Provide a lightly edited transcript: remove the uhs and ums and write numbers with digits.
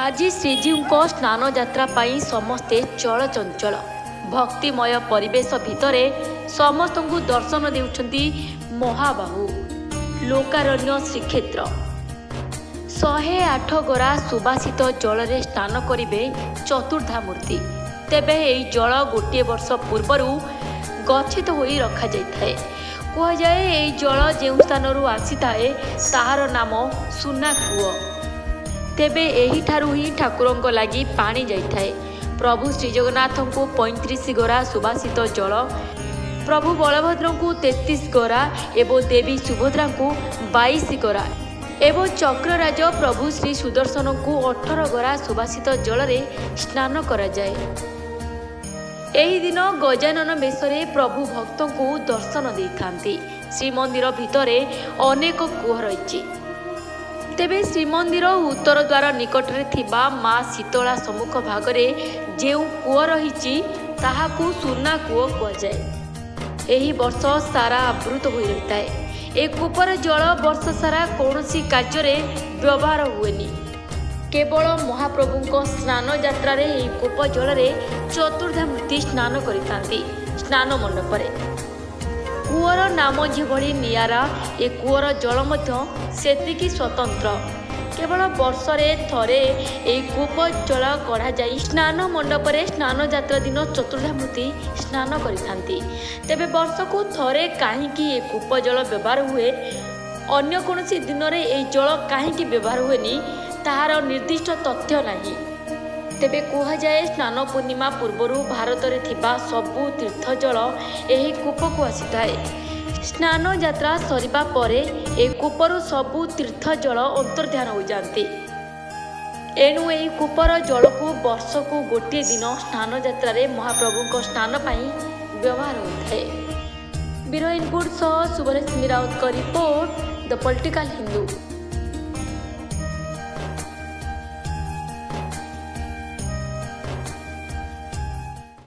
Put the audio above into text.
आज श्रीजीव स्नान यात्रा पाई समस्ते चलचंचल भक्तिमय परिवेश भितर समस्त को दर्शन देउछंती महाबाहु लोकारण्य श्रीक्षेत्र 108 गरा सुबासित जल रे स्नान करिवे चतुर्धा मूर्ति। तेबे एई जल गोटे वर्ष पूर्वर गच्छित होई रखा जाइथाए। कह जाए एई जल जेउ स्थानरू आसीथाए ताहार नाम सुना कूओ। तेबे एही ठारू ही ठाकुरंक लागि पानी जाइथाए। प्रभु श्री जगन्नाथ को 35 गरा सुबासित जल, प्रभु बलभद्र को 33 गरा एवं देवी सुभद्रा को 22 गरा एवं चक्रराज प्रभु श्री सुदर्शन को 18 गरा सुबासित जल रे स्नान करा जाए। एही दिन गजानन बेशरे प्रभु भक्तों को दर्शन देइथांती। श्रीमंदिर भितरे अनेक कूह रही। तेबे श्रीमंदिर उत्तर द्वार निकटरे थिबा माँ शीतला सम्मुख भागरे जेउ कूह रही ताहाकू सुना कूह कहुए। एही वर्ष सारा आवृत हो रही है। ए कूपर जल वर्ष सारा कौनसी कार्य व्यवहार हुएनी। केवल महाप्रभु स्नान यात्रा रे एही कूप जल रे चतुर्धा मूर्ति स्नान करितांती। स्नान मंडप कूअर नाम जेभଳି नियारा ए कूअर जल मध्य सेतिकी स्वतंत्र। केवल वर्षरे थरे ए कूप जल कढ़ा जाई स्नान मंडप रे स्नान यात्रा दिन चतुर्धा मूर्ति स्नान करितांती। तेबे वर्षको थरे काहींकी ए कूप जल व्यवहार हुए, अन्य कोनोसी दिन रे ए जल काहींकी व्यवहार हुएनी ताहार निर्दिष्ट तथ्य नाही। तेबे कह जाए स्नान पूर्णिमा पूर्वर भारत में थिबा सबु तीर्थ जल एही कूप को आसीथाए। स्नान यात्रा सरिबा परे ए कूपर सबु तीर्थ जल अंतर्धान हो जाती। एणु एही कूपर जल को वर्ष को गोटे दिन स्नान यात्रा रे महाप्रभु स्नान पाई व्यवहार होता है। ब्यूरो इनपुट सह सुबरेश राउत का रिपोर्ट द पॉलिटिकल हिंदू।